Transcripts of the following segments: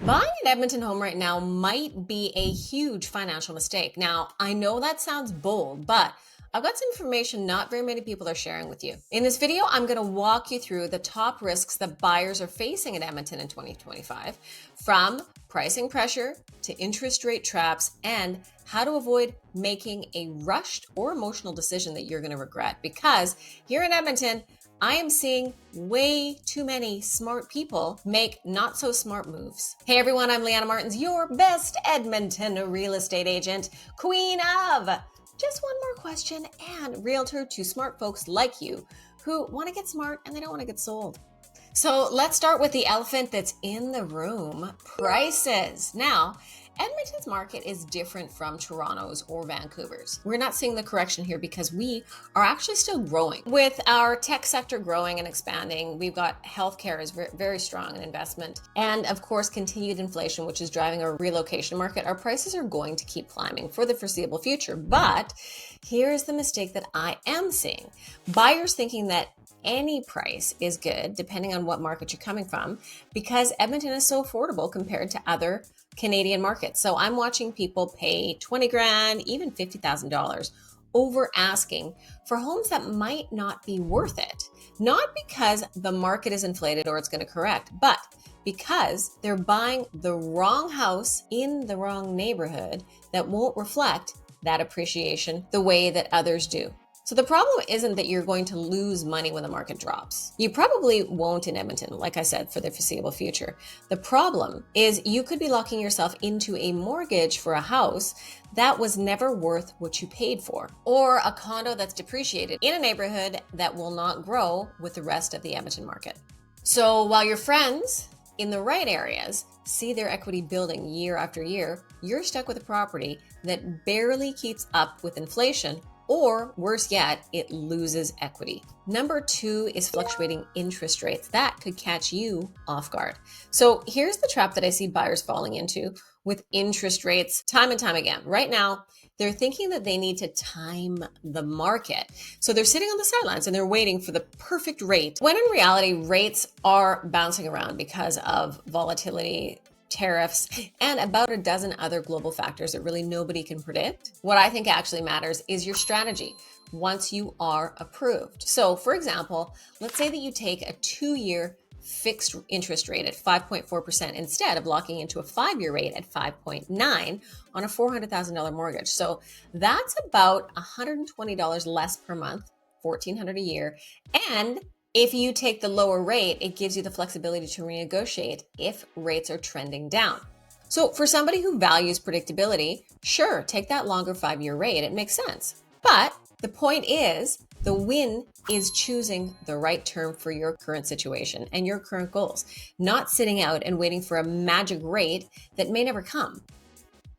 Buying an Edmonton home right now might be a huge financial mistake. Now, I know that sounds bold, but I've got some information not very many people are sharing with you. In this video, I'm going to walk you through the top risks that buyers are facing in Edmonton in 2025, from pricing pressure to interest rate traps and how to avoid making a rushed or emotional decision that you're going to regret. Because here in Edmonton, I am seeing way too many smart people make not so smart moves. Hey everyone, I'm Leanna Martins, your best Edmonton real estate agent, queen of just one more question, and realtor to smart folks like you who want to get smart and they don't want to get sold. So let's start with the elephant that's in the room, prices. Now, Edmonton's market is different from Toronto's or Vancouver's. We're not seeing the correction here because we are actually still growing. With our tech sector growing and expanding, we've got healthcare is very strong in investment. And of course, continued inflation, which is driving a relocation market. Our prices are going to keep climbing for the foreseeable future. But here's the mistake that I am seeing. Buyers thinking that any price is good, depending on what market you're coming from, because Edmonton is so affordable compared to other Canadian markets. So I'm watching people pay 20 grand, even $50,000 over asking for homes that might not be worth it. Not because the market is inflated or it's going to correct, but because they're buying the wrong house in the wrong neighborhood that won't reflect that appreciation the way that others do. So the problem isn't that you're going to lose money when the market drops. You probably won't in Edmonton, like I said, for the foreseeable future. The problem is you could be locking yourself into a mortgage for a house that was never worth what you paid for, or a condo that's depreciated in a neighborhood that will not grow with the rest of the Edmonton market. So while your friends in the right areas see their equity building year after year, you're stuck with a property that barely keeps up with inflation, or worse yet, it loses equity. Number 2 is fluctuating interest rates. That could catch you off guard. So here's the trap that I see buyers falling into with interest rates time and time again. Right now, they're thinking that they need to time the market. So they're sitting on the sidelines and they're waiting for the perfect rate, when in reality, rates are bouncing around because of volatility, tariffs, and about a dozen other global factors that really nobody can predict. What I think actually matters is your strategy once you are approved. So for example, let's say that you take a 2-year fixed interest rate at 5.4% instead of locking into a 5-year rate at 5.9 on a $400,000 mortgage. So that's about $120 less per month, $1,400 a year. And if you take the lower rate, it gives you the flexibility to renegotiate if rates are trending down. So for somebody who values predictability, sure, take that longer 5-year rate. It makes sense. But the point is, the win is choosing the right term for your current situation and your current goals, not sitting out and waiting for a magic rate that may never come.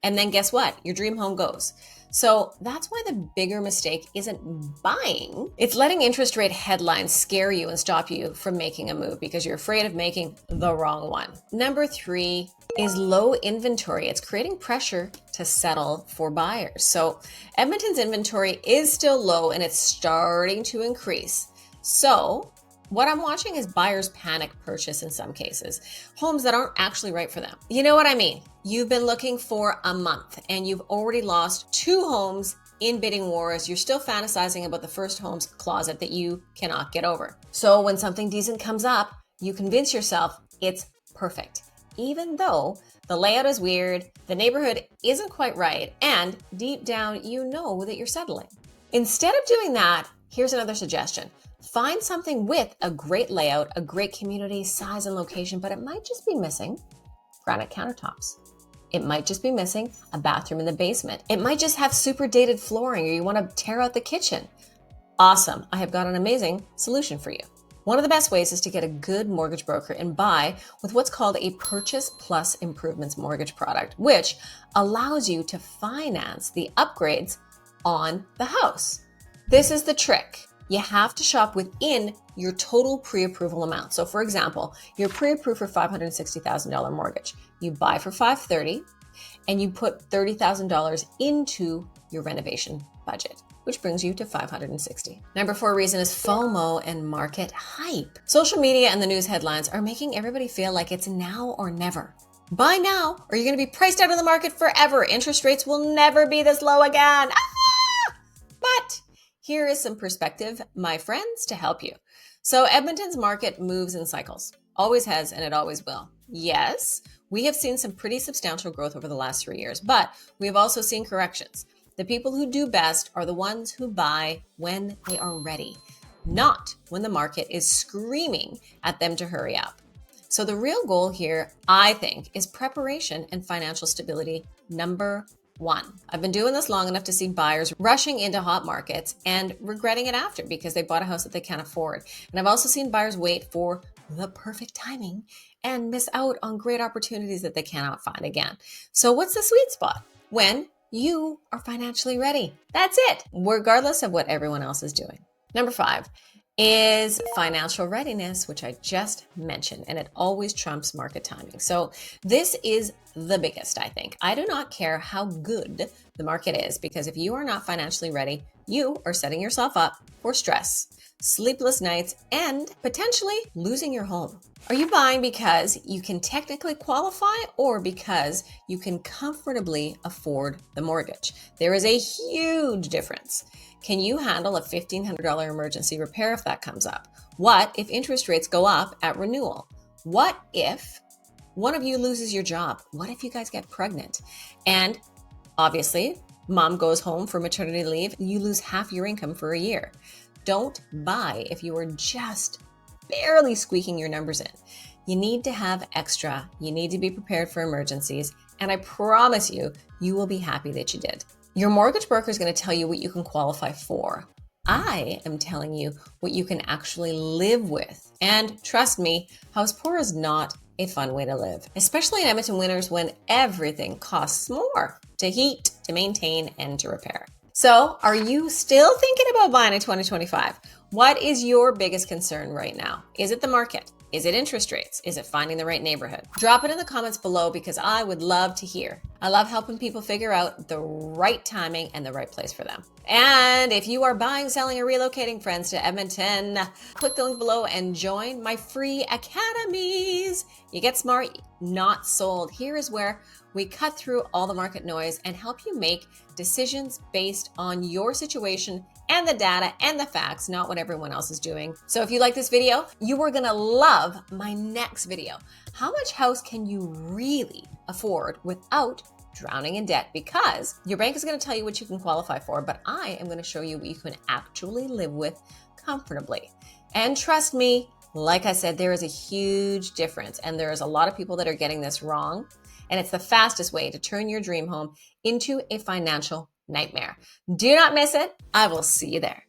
And then guess what? Your dream home goes. So that's why the bigger mistake isn't buying. It's letting interest rate headlines scare you and stop you from making a move because you're afraid of making the wrong one. Number 3 is low inventory. It's creating pressure to settle for buyers. So Edmonton's inventory is still low and it's starting to increase. So what I'm watching is buyers panic purchase in some cases, homes that aren't actually right for them. You know what I mean? You've been looking for a month and you've already lost 2 homes in bidding wars. You're still fantasizing about the first home's closet that you cannot get over. So when something decent comes up, you convince yourself it's perfect, even though the layout is weird, the neighborhood isn't quite right, and deep down, you know that you're settling. Instead of doing that, here's another suggestion. Find something with a great layout, a great community, size and location, but it might just be missing granite countertops. It might just be missing a bathroom in the basement. It might just have super dated flooring, or you want to tear out the kitchen. Awesome. I have got an amazing solution for you. One of the best ways is to get a good mortgage broker and buy with what's called a purchase plus improvements mortgage product, which allows you to finance the upgrades on the house. This is the trick. You have to shop within your total pre-approval amount. So for example, you're pre-approved for $560,000 mortgage. You buy for $530,000 and you put $30,000 into your renovation budget, which brings you to $560,000. Number 4 reason is FOMO and market hype. Social media and the news headlines are making everybody feel like it's now or never. Buy now or you're going to be priced out of the market forever. Interest rates will never be this low again. But here is some perspective, my friends, to help you. So Edmonton's market moves in cycles, always has, and it always will. Yes, we have seen some pretty substantial growth over the last 3 years, but we have also seen corrections. The people who do best are the ones who buy when they are ready, not when the market is screaming at them to hurry up. So the real goal here, I think, is preparation and financial stability, number one. I've been doing this long enough to see buyers rushing into hot markets and regretting it after because they bought a house that they can't afford. And I've also seen buyers wait for the perfect timing and miss out on great opportunities that they cannot find again. So what's the sweet spot? When you are financially ready. That's it, regardless of what everyone else is doing. Number 5 is financial readiness, which I just mentioned, and it always trumps market timing. So this is the biggest, I think. I do not care how good the market is, because if you are not financially ready, you are setting yourself up for stress, sleepless nights, and potentially losing your home. Are you buying because you can technically qualify or because you can comfortably afford the mortgage? There is a huge difference. Can you handle a $1,500 emergency repair if that comes up? What if interest rates go up at renewal? What if one of you loses your job? What if you guys get pregnant? And obviously, mom goes home for maternity leave, you lose half your income for a year. Don't buy if you are just barely squeaking your numbers in. You need to have extra. You need to be prepared for emergencies. And I promise you, you will be happy that you did. Your mortgage broker is going to tell you what you can qualify for. I am telling you what you can actually live with. And trust me, house poor is not a fun way to live, especially in Edmonton winters when everything costs more to heat, to maintain, and to repair. So are you still thinking about buying in 2025? What is your biggest concern right now? Is it the market? Is it interest rates? Is it finding the right neighborhood? Drop it in the comments below because I would love to hear. I love helping people figure out the right timing and the right place for them. And if you are buying, selling, or relocating, friends, to Edmonton, click the link below and join my free academies. You get smart, not sold. Here is where we cut through all the market noise and help you make decisions based on your situation and the data and the facts, not what everyone else is doing. So if you like this video, you are gonna love my next video. How much house can you really afford without drowning in debt? Because your bank is gonna tell you what you can qualify for, but I am gonna show you what you can actually live with comfortably. And trust me, like I said, there is a huge difference, and there is a lot of people that are getting this wrong. And it's the fastest way to turn your dream home into a financial nightmare. Do not miss it. I will see you there.